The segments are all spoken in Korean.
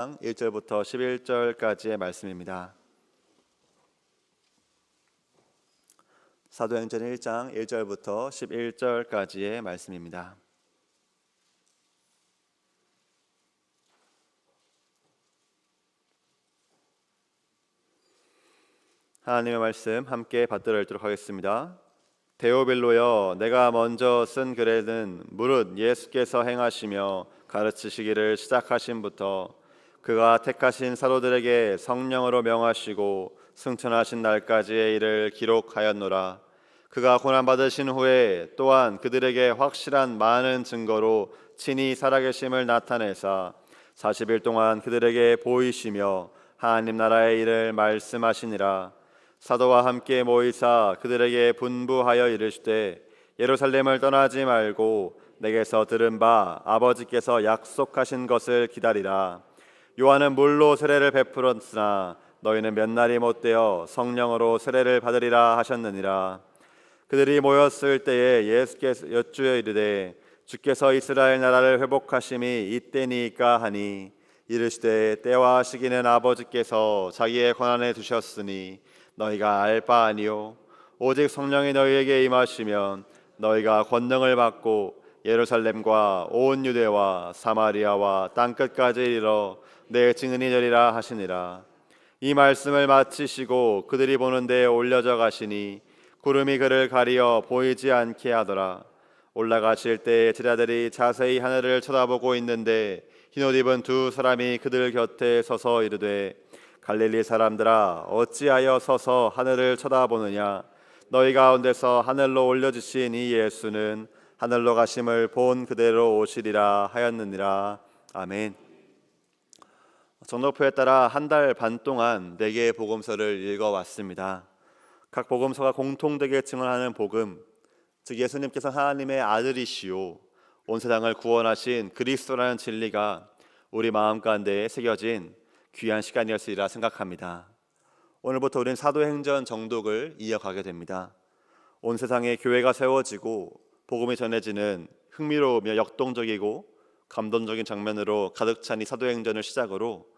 1절부터 11절까지의 말씀입니다. 사도행전 1장 1절부터 11절까지의 말씀입니다. 하나님의 말씀 함께 받들어 읽도록 하겠습니다. 데오빌로여, 내가 먼저 쓴 글에는 무릇 예수께서 행하시며 가르치시기를 시작하신부터 그가 택하신 사도들에게 성령으로 명하시고 승천하신 날까지의 일을 기록하였노라. 그가 고난받으신 후에 또한 그들에게 확실한 많은 증거로 친히 살아계심을 나타내사 40일 동안 그들에게 보이시며 하나님 나라의 일을 말씀하시니라. 사도와 함께 모이사 그들에게 분부하여 이르시되 예루살렘을 떠나지 말고 내게서 들은 바 아버지께서 약속하신 것을 기다리라. 요한은 물로 세례를 베풀었으나 너희는 몇 날이 못되어 성령으로 세례를 받으리라 하셨느니라. 그들이 모였을 때에 예수께서 여쭈어 이르되 주께서 이스라엘 나라를 회복하심이 이때니까 하니 이르시되 때와 시기는 아버지께서 자기의 권한에 두셨으니 너희가 알 바 아니요 오직 성령이 너희에게 임하시면 너희가 권능을 받고 예루살렘과 온 유대와 사마리아와 땅끝까지 이르러 내 증인이 되리라 하시니라. 이 말씀을 마치시고 그들이 보는 데에 올려져 가시니 구름이 그를 가리어 보이지 않게 하더라. 올라가실 때에 제자들이 자세히 하늘을 쳐다보고 있는데 흰옷 입은 두 사람이 그들 곁에 서서 이르되 갈릴리 사람들아, 어찌하여 서서 하늘을 쳐다보느냐? 너희 가운데서 하늘로 올려주신 이 예수는 하늘로 가심을 본 그대로 오시리라 하였느니라. 아멘. 정독표에 따라 한 달 반 동안 4개의 복음서를 읽어왔습니다. 각 복음서가 공통되게 증언하는 복음, 즉 예수님께서 하나님의 아들이시오 온 세상을 구원하신 그리스도라는 진리가 우리 마음 가운데에 새겨진 귀한 시간이었으리라 생각합니다. 오늘부터 우리는 사도행전 정독을 이어가게 됩니다. 온 세상에 교회가 세워지고 복음이 전해지는 흥미로우며 역동적이고 감동적인 장면으로 가득 찬 이 사도행전을 시작으로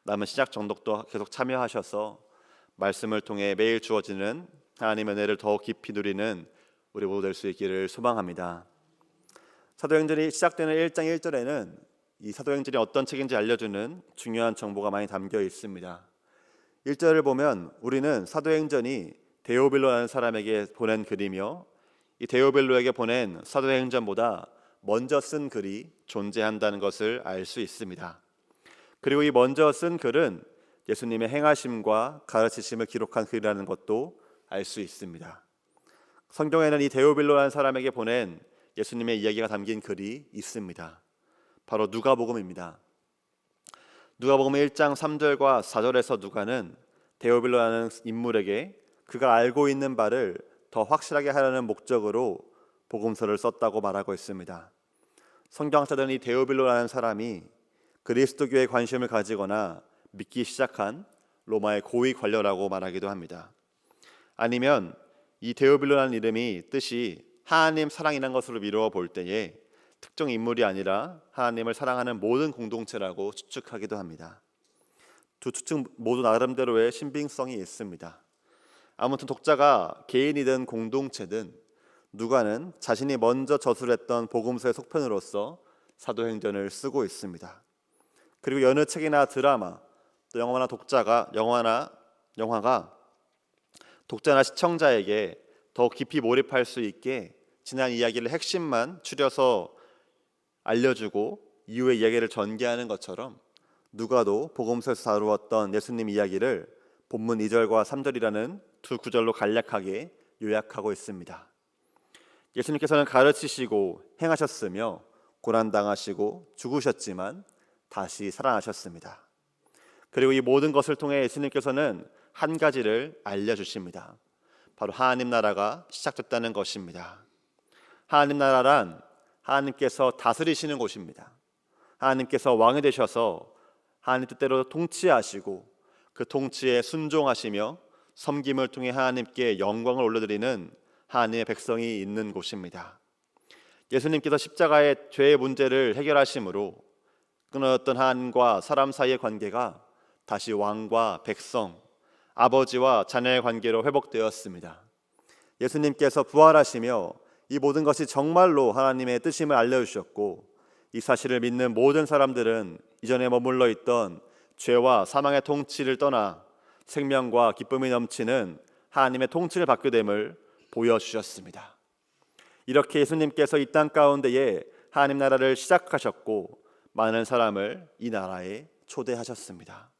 남은 시작 정독도 계속 참여하셔서 말씀을 통해 매일 주어지는 하나님의 은혜를 더욱 깊이 누리는 우리 모두 될 수 있기를 소망합니다. 사도행전이 시작되는 1장 1절에는 이 사도행전이 어떤 책인지 알려주는 중요한 정보가 많이 담겨 있습니다. 1절을 보면 우리는 사도행전이 데오빌로라는 사람에게 보낸 글이며 이 데오빌로에게 보낸 사도행전보다 먼저 쓴 글이 존재한다는 것을 알 수 있습니다. 그리고 이 먼저 쓴 글은 예수님의 행하심과 가르치심을 기록한 글이라는 것도 알 수 있습니다. 성경에는 이 데오빌로라는 사람에게 보낸 예수님의 이야기가 담긴 글이 있습니다. 바로 누가복음입니다. 누가복음 1장 3절과 4절에서 누가는 데오빌로라는 인물에게 그가 알고 있는 바를 더 확실하게 하려는 목적으로 복음서를 썼다고 말하고 있습니다. 성경학자들은 이 데오빌로라는 사람이 그리스도교에 관심을 가지거나 믿기 시작한 로마의 고위 관료라고 말하기도 합니다. 아니면 이 데오빌로라는 이름이 뜻이 하나님 사랑이라는 것으로 미루어 볼 때에 특정 인물이 아니라 하나님을 사랑하는 모든 공동체라고 추측하기도 합니다. 두 추측 모두 나름대로의 신빙성이 있습니다. 아무튼 독자가 개인이든 공동체든 누가는 자신이 먼저 저술했던 복음서의 속편으로서 사도행전을 쓰고 있습니다. 그리고 여느 책이나 드라마, 또 영화가 독자나 시청자에게 더 깊이 몰입할 수 있게 지난 이야기를 핵심만 추려서 알려주고 이후의 이야기를 전개하는 것처럼 누가도 복음서에서 다루었던 예수님 이야기를 본문 2절과 3절이라는 두 구절로 간략하게 요약하고 있습니다. 예수님께서는 가르치시고 행하셨으며 고난당하시고 죽으셨지만 다시 살아나셨습니다. 그리고 이 모든 것을 통해 예수님께서는 한 가지를 알려주십니다. 바로 하나님 나라가 시작됐다는 것입니다. 하나님 나라란 하나님께서 다스리시는 곳입니다. 하나님께서 왕이 되셔서 하나님 뜻대로 통치하시고 그 통치에 순종하시며 섬김을 통해 하나님께 영광을 올려드리는 하나님의 백성이 있는 곳입니다. 예수님께서 십자가의 죄의 문제를 해결하심으로 끊어졌던 하나님과 사람 사이의 관계가 다시 왕과 백성, 아버지와 자녀의 관계로 회복되었습니다. 예수님께서 부활하시며 이 모든 것이 정말로 하나님의 뜻임을 알려주셨고, 이 사실을 믿는 모든 사람들은 이전에 머물러 있던 죄와 사망의 통치를 떠나 생명과 기쁨이 넘치는 하나님의 통치를 받게 됨을 보여주셨습니다. 이렇게 예수님께서 이 땅 가운데에 하나님 나라를 시작하셨고 많은 사람을 이 나라에 초대하셨습니다.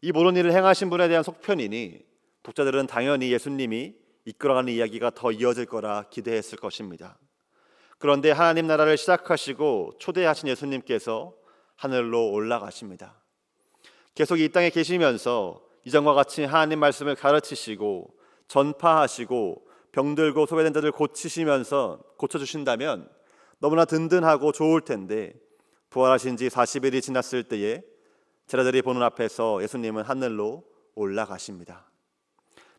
이 모든 일을 행하신 분에 대한 속편이니 독자들은 당연히 예수님이 이끌어가는 이야기가 더 이어질 거라 기대했을 것입니다. 그런데 하나님 나라를 시작하시고 초대하신 예수님께서 하늘로 올라가십니다. 계속 이 땅에 계시면서 이전과 같이 하나님 말씀을 가르치시고 전파하시고 병들고 소외된 자들 고쳐주신다면 너무나 든든하고 좋을 텐데, 부활하신 지 40일이 지났을 때에 제자들이 보는 앞에서 예수님은 하늘로 올라가십니다.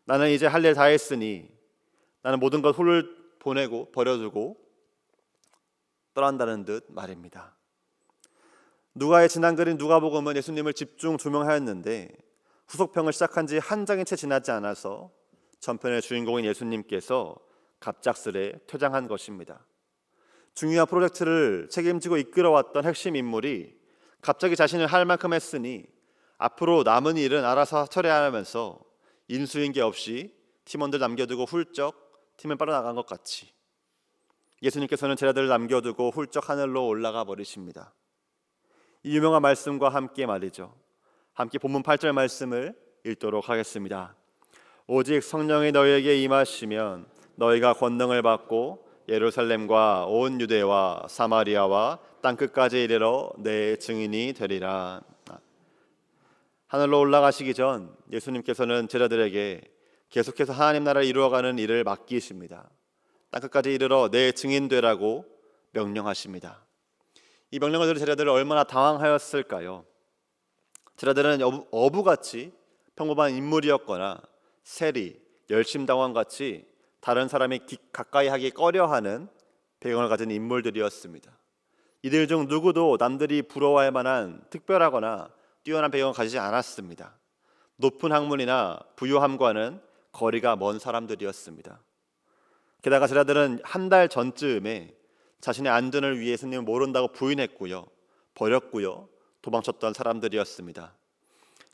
나는 이제 할 일 다 했으니 나는 모든 것 홀을 보내고 버려두고 떠난다는 듯 말입니다. 누가의 지난 글인 누가복음은 예수님을 집중 조명하였는데 후속편을 시작한 지 한 장이 채 지나지 않아서 전편의 주인공인 예수님께서 갑작스레 퇴장한 것입니다. 중요한 프로젝트를 책임지고 이끌어왔던 핵심 인물이 갑자기 자신을 할 만큼 했으니 앞으로 남은 일은 알아서 처리하면서 인수인계 없이 팀원들 남겨두고 훌쩍 팀을 빠져나간 것 같이 예수님께서는 제자들을 남겨두고 훌쩍 하늘로 올라가 버리십니다. 이 유명한 말씀과 함께 말이죠. 함께 본문 8절 말씀을 읽도록 하겠습니다. 오직 성령이 너희에게 임하시면 너희가 권능을 받고 예루살렘과 온 유대와 사마리아와 땅끝까지 이르러 내 증인이 되리라. 하늘로 올라가시기 전 예수님께서는 제자들에게 계속해서 하나님 나라를 이루어가는 일을 맡기십니다. 땅끝까지 이르러 내 증인 되라고 명령하십니다. 이 명령을 들은 제자들은 얼마나 당황하였을까요? 제자들은 어부같이 평범한 인물이었거나 세리, 열심당원같이 다른 사람이 가까이 하기 꺼려하는 배경을 가진 인물들이었습니다. 이들 중 누구도 남들이 부러워할 만한 특별하거나 뛰어난 배경을 가지지 않았습니다. 높은 학문이나 부유함과는 거리가 먼 사람들이었습니다. 게다가 제자들은 한 달 전쯤에 자신의 안전을 위해 예수님을 모른다고 부인했고요, 버렸고요, 도망쳤던 사람들이었습니다.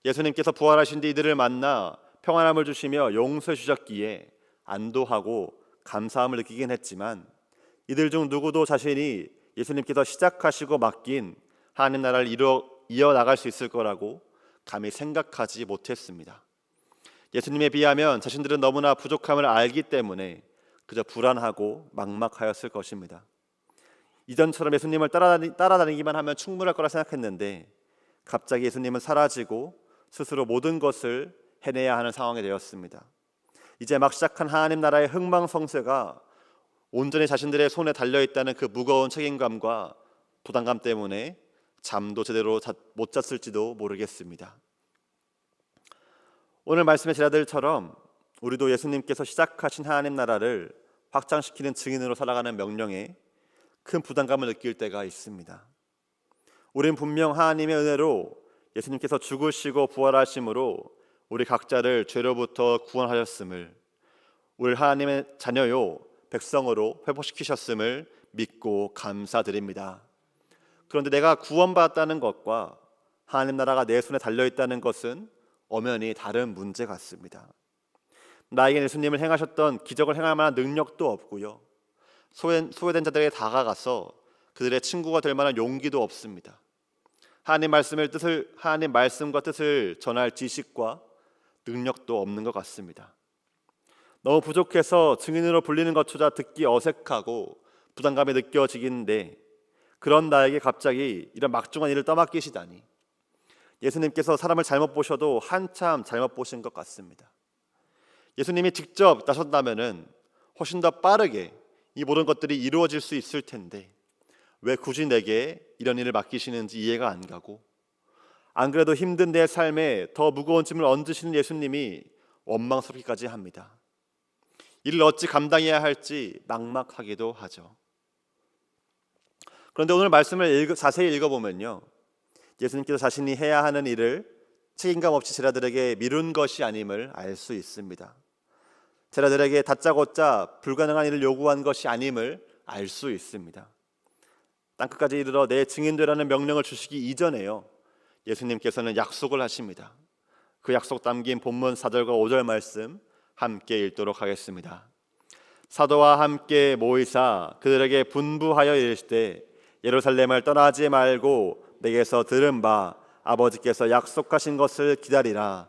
예수님께서 부활하신 뒤 이들을 만나 평안함을 주시며 용서해 주셨기에 안도하고 감사함을 느끼긴 했지만 이들 중 누구도 자신이 예수님께서 시작하시고 맡긴 하나님 나라를 이어나갈 수 있을 거라고 감히 생각하지 못했습니다. 예수님에 비하면 자신들은 너무나 부족함을 알기 때문에 그저 불안하고 막막하였을 것입니다. 이전처럼 예수님을 따라다니기만 하면 충분할 거라 생각했는데 갑자기 예수님은 사라지고 스스로 모든 것을 해내야 하는 상황이 되었습니다. 이제 막 시작한 하나님 나라의 흥망성쇠가 온전히 자신들의 손에 달려있다는 그 무거운 책임감과 부담감 때문에 잠도 제대로 못 잤을지도 모르겠습니다. 오늘 말씀의 제자들처럼 우리도 예수님께서 시작하신 하나님 나라를 확장시키는 증인으로 살아가는 명령에 큰 부담감을 느낄 때가 있습니다. 우린 분명 하나님의 은혜로 예수님께서 죽으시고 부활하심으로 우리 각자를 죄로부터 구원하셨음을, 우리 하나님의 자녀요 백성으로 회복시키셨음을 믿고 감사드립니다. 그런데 내가 구원받았다는 것과 하나님 나라가 내 손에 달려있다는 것은 엄연히 다른 문제 같습니다. 나에게 예수님을 행하셨던 기적을 행할 만한 능력도 없고요, 소외된 자들에게 다가가서 그들의 친구가 될 만한 용기도 없습니다. 하나님 말씀과 뜻을 전할 지식과 능력도 없는 것 같습니다. 너무 부족해서 증인으로 불리는 것조차 듣기 어색하고 부담감이 느껴지긴데 그런 나에게 갑자기 이런 막중한 일을 떠맡기시다니 예수님께서 사람을 잘못 보셔도 한참 잘못 보신 것 같습니다. 예수님이 직접 나섰다면은 훨씬 더 빠르게 이 모든 것들이 이루어질 수 있을 텐데 왜 굳이 내게 이런 일을 맡기시는지 이해가 안 가고, 안 그래도 힘든 내 삶에 더 무거운 짐을 얹으시는 예수님이 원망스럽기까지 합니다. 이를 어찌 감당해야 할지 막막하기도 하죠. 그런데 오늘 말씀을 자세히 읽어보면요, 예수님께서 자신이 해야 하는 일을 책임감 없이 제자들에게 미룬 것이 아님을 알 수 있습니다. 제자들에게 다짜고짜 불가능한 일을 요구한 것이 아님을 알 수 있습니다. 땅끝까지 이르러 내 증인되라는 명령을 주시기 이전에요, 예수님께서는 약속을 하십니다. 그 약속 담긴 본문 4절과 5절 말씀 함께 읽도록 하겠습니다. 사도와 함께 모이사 그들에게 분부하여 이르시되 예루살렘을 떠나지 말고 내게서 들은 바 아버지께서 약속하신 것을 기다리라.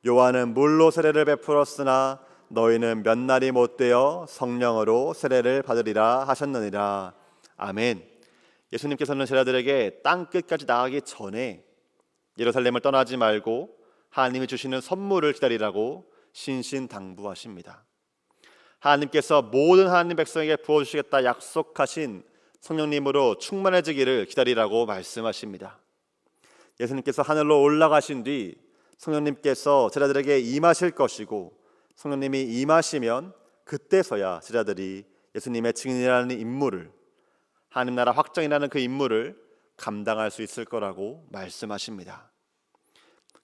요한은 물로 세례를 베풀었으나 너희는 몇 날이 못되어 성령으로 세례를 받으리라 하셨느니라. 아멘. 예수님께서는 제자들에게 땅 끝까지 나가기 전에 예루살렘을 떠나지 말고 하나님이 주시는 선물을 기다리라고 신신당부하십니다. 하나님께서 모든 하나님 백성에게 부어주시겠다 약속하신 성령님으로 충만해지기를 기다리라고 말씀하십니다. 예수님께서 하늘로 올라가신 뒤 성령님께서 제자들에게 임하실 것이고, 성령님이 임하시면 그때서야 제자들이 예수님의 증인이라는 임무를, 하나님 나라 확정이라는 그 임무를 감당할 수 있을 거라고 말씀하십니다.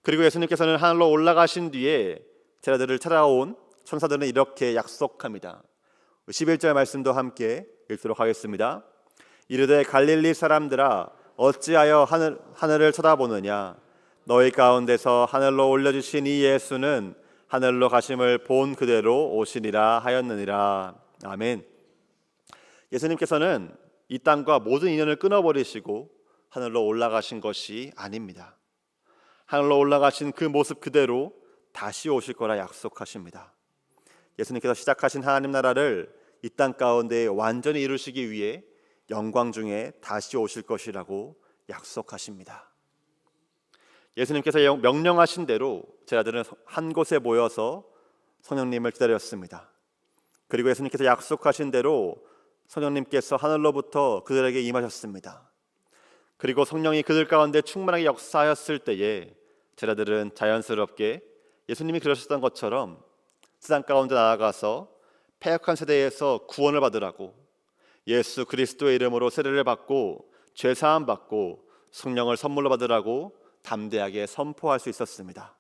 그리고 예수님께서는 하늘로 올라가신 뒤에 제자들을 찾아온 천사들은 이렇게 약속합니다. 11절 말씀도 함께 읽도록 하겠습니다. 이르되 갈릴리 사람들아 어찌하여 하늘을 쳐다보느냐. 너희 가운데서 하늘로 올려주신 이 예수는 하늘로 가심을 본 그대로 오시리라 하였느니라. 아멘. 예수님께서는 이 땅과 모든 인연을 끊어버리시고 하늘로 올라가신 것이 아닙니다. 하늘로 올라가신 그 모습 그대로 다시 오실 거라 약속하십니다. 예수님께서 시작하신 하나님 나라를 이 땅 가운데 완전히 이루시기 위해 영광 중에 다시 오실 것이라고 약속하십니다. 예수님께서 명령하신 대로 제자들은 한 곳에 모여서 성령님을 기다렸습니다. 그리고 예수님께서 약속하신 대로 성령님께서 하늘로부터 그들에게 임하셨습니다. 그리고 성령이 그들 가운데 충만하게 역사하였을 때에 제자들은 자연스럽게 예수님이 그러셨던 것처럼 세상 가운데 나아가서 패역한 세대에서 구원을 받으라고 예수 그리스도의 이름으로 세례를 받고 죄사함 받고 성령을 선물로 받으라고 담대하게 선포할 수 있었습니다.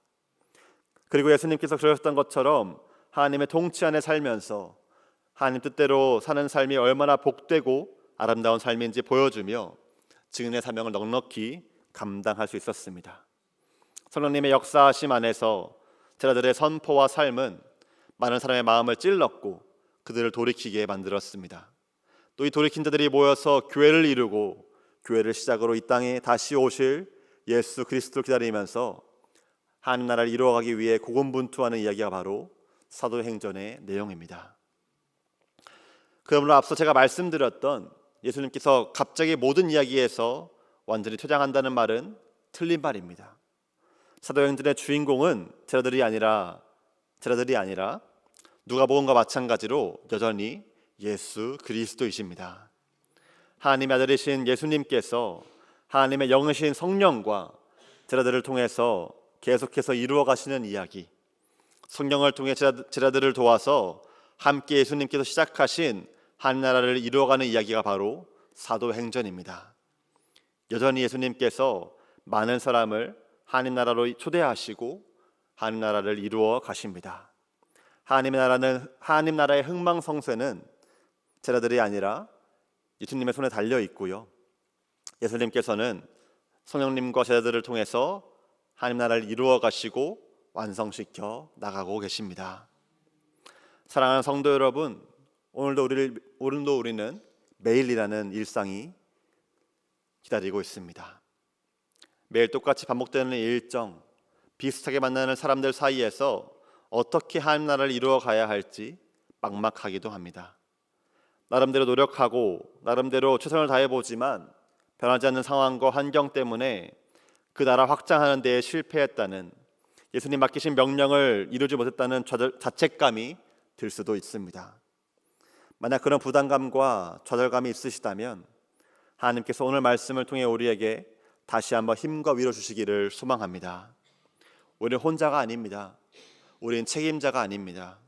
그리고 예수님께서 그러셨던 것처럼 하나님의 통치 안에 살면서 하나님 뜻대로 사는 삶이 얼마나 복되고 아름다운 삶인지 보여주며 증인의 사명을 넉넉히 감당할 수 있었습니다. 성령님의 역사하심 안에서 제자들의 선포와 삶은 많은 사람의 마음을 찔렀고 그들을 돌이키게 만들었습니다. 또 이 돌이킨 자들이 모여서 교회를 이루고 교회를 시작으로 이 땅에 다시 오실 예수 그리스도를 기다리면서 하나님 나라를 이루어가기 위해 고군분투하는 이야기가 바로 사도행전의 내용입니다. 그러므로 앞서 제가 말씀드렸던 예수님께서 갑자기 모든 이야기에서 완전히 퇴장한다는 말은 틀린 말입니다. 사도행전의 주인공은 제자들이 아니라 누가복음과 마찬가지로 여전히 예수 그리스도이십니다. 하나님의 아들이신 예수님께서 하나님의 영이신 성령과 제자들을 통해서 계속해서 이루어 가시는 이야기, 성령을 통해 제자들을 도와서 함께 예수님께서 시작하신 하나님 나라를 이루어가는 이야기가 바로 사도행전입니다. 여전히 예수님께서 많은 사람을 하나님 나라로 초대하시고 하나님 나라를 이루어 가십니다. 하나님 나라의 흥망성쇠는 제자들이 아니라 예수님의 손에 달려 있고요. 예수님께서는 성령님과 제자들을 통해서 하나님 나라를 이루어 가시고 완성시켜 나가고 계십니다. 사랑하는 성도 여러분, 오늘도 우리는 매일이라는 일상이 기다리고 있습니다. 매일 똑같이 반복되는 일정, 비슷하게 만나는 사람들 사이에서 어떻게 하나님 나라를 이루어 가야 할지 막막하기도 합니다. 나름대로 노력하고 나름대로 최선을 다해보지만 변하지 않는 상황과 환경 때문에 그 나라 확장하는 데에 실패했다는, 예수님 맡기신 명령을 이루지 못했다는 자책감이 들 수도 있습니다. 만약 그런 부담감과 좌절감이 있으시다면 하나님께서 오늘 말씀을 통해 우리에게 다시 한번 힘과 위로 주시기를 소망합니다. 우리는 혼자가 아닙니다. 우리는 책임자가 아닙니다.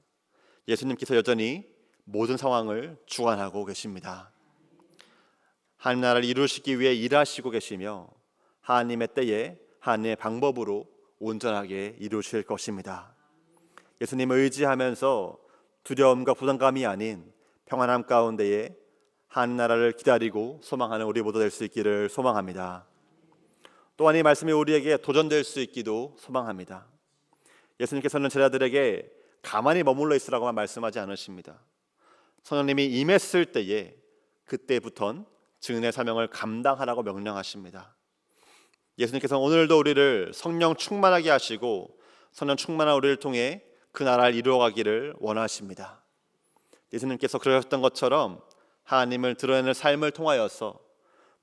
예수님께서 여전히 모든 상황을 주관하고 계십니다. 하나님 나라를 이루시기 위해 일하시고 계시며 하나님의 때에 하나님의 방법으로 온전하게 이루실 것입니다. 예수님을 의지하면서 두려움과 부담감이 아닌 평안함 가운데에 하나님 나라를 기다리고 소망하는 우리 모두 될 수 있기를 소망합니다. 또한 이 말씀이 우리에게 도전될 수 있기도 소망합니다. 예수님께서는 제자들에게 가만히 머물러 있으라고만 말씀하지 않으십니다. 성령님이 임했을 때에 그때부턴 증인의 사명을 감당하라고 명령하십니다. 예수님께서는 오늘도 우리를 성령 충만하게 하시고 성령 충만한 우리를 통해 그 나라를 이루어가기를 원하십니다. 예수님께서 그러셨던 것처럼 하나님을 드러내는 삶을 통하여서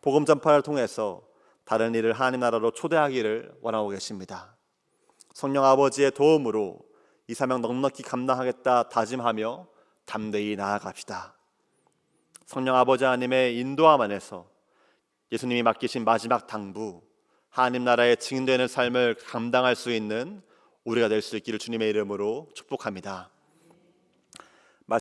복음 전파를 통해서 다른 이를 하나님 나라로 초대하기를 원하고 계십니다. 성령 아버지의 도움으로 이 사명 넉넉히 감당하겠다 다짐하며 담대히 나아갑시다. 성령 아버지 하나님의 인도함 안에서 예수님이 맡기신 마지막 당부, 하나님 나라의 증인되는 삶을 감당할 수 있는 우리가 될 수 있기를 주님의 이름으로 축복합니다.